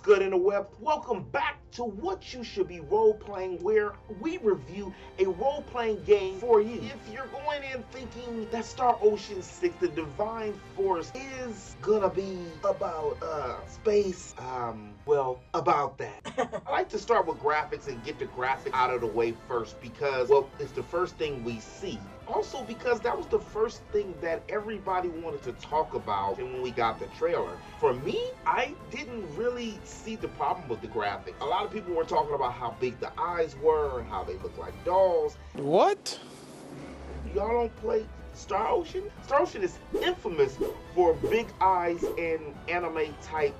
good in the web? Welcome back to What You Should Be Role-Playing, where we review a role-playing game for you. If you're going in thinking that Star Ocean 6, the Devine Force, is gonna be about space, well, about that. I like to start with graphics and get the graphics out of the way first because, well, it's the first thing we see. Also because that was the first thing that everybody wanted to talk about when we got the trailer. For me, I didn't really see the problem with the graphics. A lot of people were talking about how big the eyes were and how they look like dolls. What? Y'all don't play Star Ocean? Star Ocean is infamous for big eyes and anime type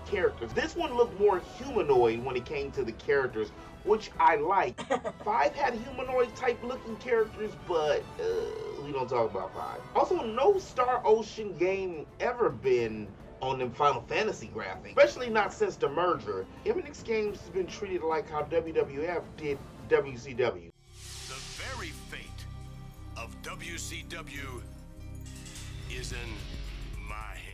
characters. This one looked more humanoid when it came to the characters, which I like. 5 had humanoid type looking characters, but we don't talk about 5. Also, no Star Ocean game ever been on them Final Fantasy graphics, especially not since the merger. MNX Games has been treated like how WWF did WCW. The very fate of WCW is in my hands.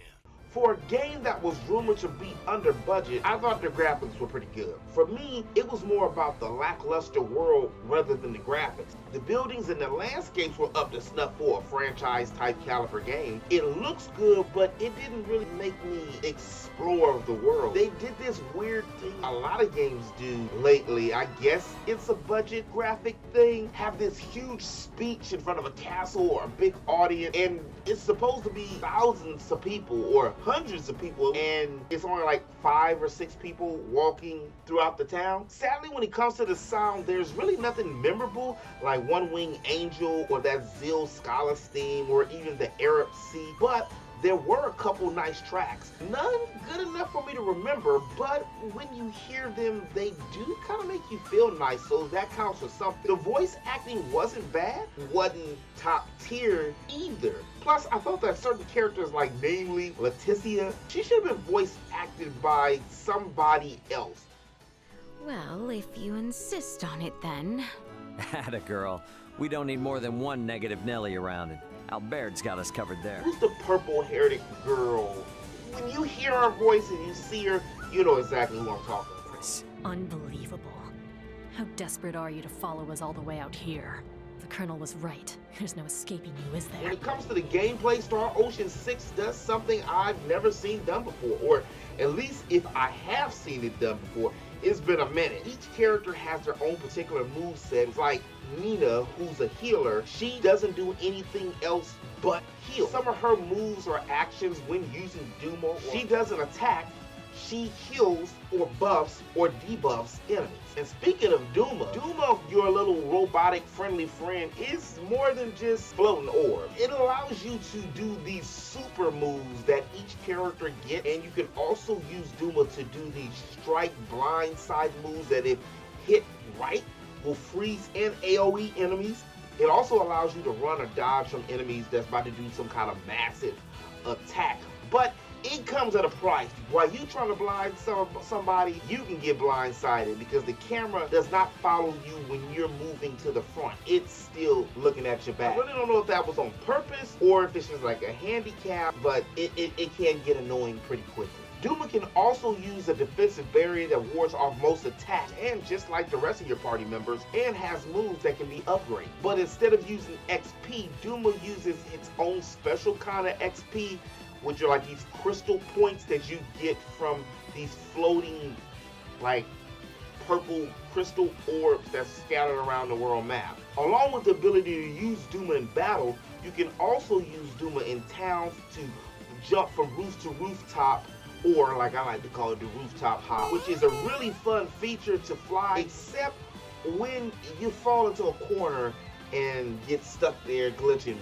For a game that was rumored to be under budget, I thought the graphics were pretty good. For me, it was more about the lackluster world rather than the graphics. The buildings and the landscapes were up to snuff for a franchise-type caliber game. It looks good, but it didn't really make me explore the world. They did this weird thing a lot of games do lately. I guess it's a budget graphic thing. Have this huge speech in front of a castle or a big audience, and it's supposed to be thousands of people or hundreds of people, and it's only like 5 or 6 people walking throughout the town. Sadly, when it comes to the sound, there's really nothing memorable like One Wing Angel or that Zil Scala theme or even the Arab Sea, but there were a couple nice tracks. None good enough for me to remember, but when you hear them, they do kind of make you feel nice, so that counts for something. The voice acting wasn't bad, wasn't top tier either. Plus, I thought that certain characters, like namely Leticia, she should have been voice acted by somebody else. Well, if you insist on it then. Atta girl. We don't need more than one negative Nelly around it. Albert's got us covered there. Who's the purple-haired girl? When you hear her voice and you see her, you know exactly who I'm talking about. Unbelievable. How desperate are you to follow us all the way out here? The Colonel was right. There's no escaping you, is there? When it comes to the gameplay, Star Ocean 6 does something I've never seen done before, or at least if I have seen it done before, it's been a minute. Each character has their own particular moveset. It's like Nina, who's a healer, she doesn't do anything else but heal. Some of her moves or actions when using Duma, she doesn't attack, she heals or buffs or debuffs enemies. And speaking of Duma, your little robotic friendly friend, is more than just floating orb. It allows you to do these super moves that each character gets, and you can also use Duma to do these strike blindside moves that if hit right will freeze and AoE enemies. It also allows you to run or dodge from enemies that's about to do some kind of massive attack. But it comes at a price. While you trying to blind somebody, you can get blindsided because the camera does not follow you when you're moving to the front. It's still looking at your back. I really don't know if that was on purpose or if it's just like a handicap, but it can get annoying pretty quickly. Duma can also use a defensive barrier that wards off most attacks, and just like the rest of your party members, and has moves that can be upgraded. But instead of using XP, Duma uses its own special kind of XP, which are like these crystal points that you get from these floating, like, purple crystal orbs that's scattered around the world map. Along with the ability to use Duma in battle, you can also use Duma in towns to jump from roof to rooftop, or like I like to call it, the rooftop hop, which is a really fun feature to fly, except when you fall into a corner and get stuck there glitching.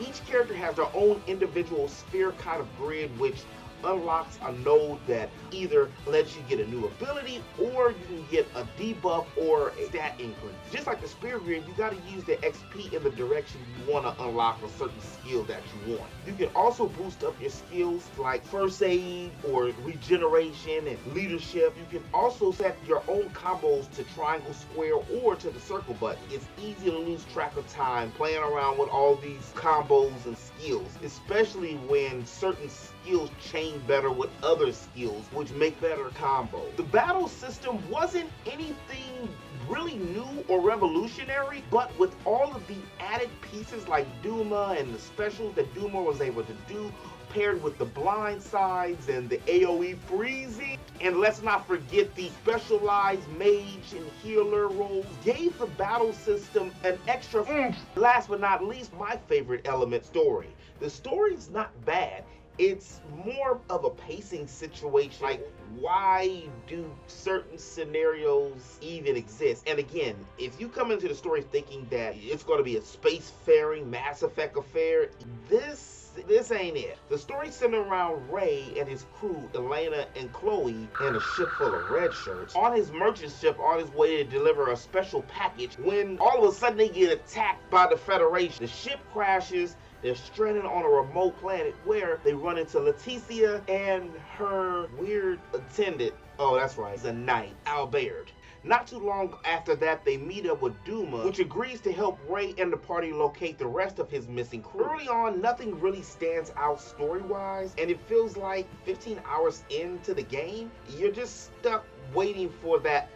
Each character has their own individual sphere kind of grid, which unlocks a node that either lets you get a new ability or you can get a debuff or a stat increase. Just like the spear grid, you got to use the XP in the direction you want to unlock a certain skill that you want. You can also boost up your skills like first aid or regeneration and leadership. You can also set your own combos to triangle, square, or to the circle button. It's easy to lose track of time playing around with all these combos and skills, especially when certain skills chain better with other skills, which make better combos. The battle system wasn't anything really new or revolutionary, but with all of the added pieces like Duma and the specials that Duma was able to do, paired with the blind sides and the AoE freezing, and let's not forget the specialized mage and healer roles, gave the battle system an extra oomph. Last but not least, my favorite element, story. The story's not bad. It's more of a pacing situation, like why do certain scenarios even exist? And again, if you come into the story thinking that it's going to be a spacefaring Mass Effect affair, this ain't it. The story centered around Ray and his crew, Elena and Chloe, and a ship full of red shirts, on his merchant ship on his way to deliver a special package, when all of a sudden they get attacked by the Federation. The ship crashes. They're stranded on a remote planet where they run into Leticia and her weird attendant. Oh, that's right, it's a knight, Blerd. Not too long after that, they meet up with Duma, which agrees to help Ray and the party locate the rest of his missing crew. Early on, nothing really stands out story-wise, and it feels like 15 hours into the game, you're just stuck waiting for that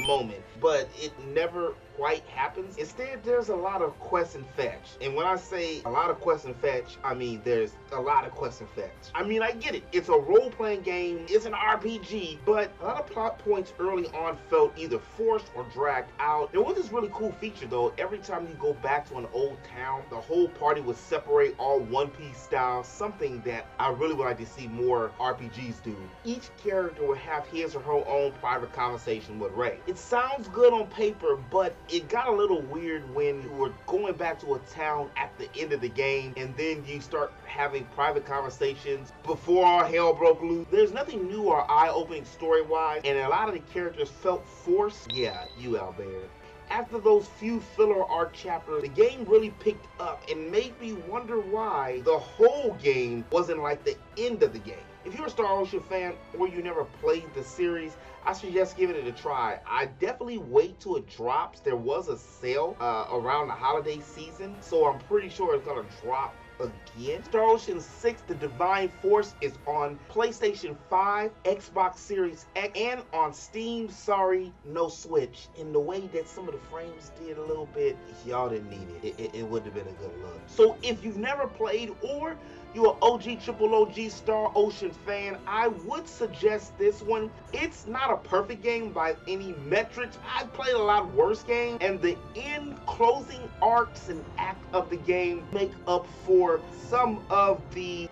moment, but it never quite happens. Instead, there's a lot of quest and fetch. And when I say a lot of quest and fetch, I mean there's a lot of quest and fetch. I mean, I get it. It's a role-playing game. It's an RPG, but a lot of plot points early on felt either forced or dragged out. There was this really cool feature though. Every time you go back to an old town, the whole party would separate all One Piece style, something that I really would like to see more RPGs do. Each character would have his or her own private conversation with Ray. It sounds good on paper, but it got a little weird when you were going back to a town at the end of the game and then you start having private conversations before all hell broke loose. There's nothing new or eye-opening story-wise, and a lot of the characters felt forced. Yeah, you Blerd. After those few filler arc chapters, the game really picked up and made me wonder why the whole game wasn't like the end of the game. If you're a Star Ocean fan or you never played the series, I suggest giving it a try. I definitely wait till it drops. There was a sale around the holiday season, so I'm pretty sure it's gonna drop again. Star Ocean 6, The Divine Force, is on PlayStation 5, Xbox Series X, and on Steam. Sorry, no Switch. In the way that some of the frames did a little bit, y'all didn't need it. It would have been a good look. So if you've never played or you're an OG, triple OG Star Ocean fan, I would suggest this one. It's not a perfect game by any metrics. I've played a lot worse games, and the end closing arcs and act of the game make up for some of the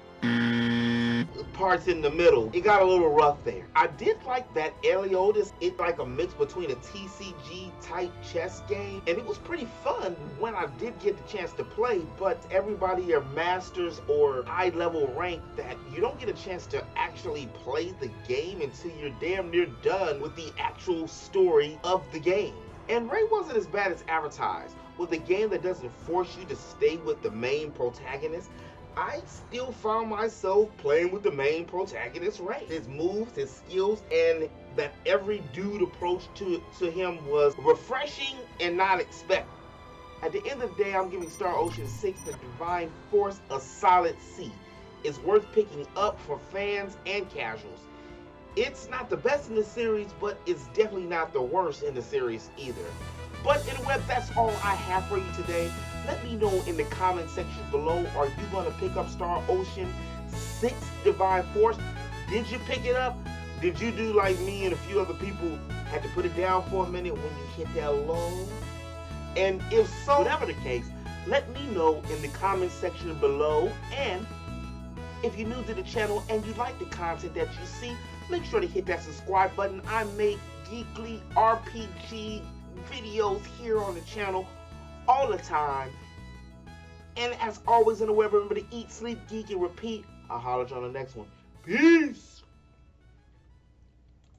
parts in the middle. It got a little rough there. I did like that Eliotis. It's like a mix between a TCG type chess game, and it was pretty fun when I did get the chance to play, but everybody are masters or high level rank that you don't get a chance to actually play the game until you're damn near done with the actual story of the game. And Ray wasn't as bad as advertised. With a game that doesn't force you to stay with the main protagonist, I still found myself playing with the main protagonist, Ray. His moves, his skills, and that every dude approach to him was refreshing and not expected. At the end of the day, I'm giving Star Ocean 6, The Divine Force, a solid C. It's worth picking up for fans and casuals. It's not the best in the series, but it's definitely not the worst in the series either. But anyway, that's all I have for you today. Let me know in the comment section below, are you going to pick up Star Ocean 6 Divine Force? Did you pick it up? Did you do like me and a few other people, had to put it down for a minute when you hit that low? And if so, whatever the case, let me know in the comment section below. And if you're new to the channel and you like the content that you see, make sure to hit that subscribe button. I make geekly RPG videos here on the channel all the time. And as always, in the web, remember to eat, sleep, geek, and repeat. I'll holler at you on the next one. Peace!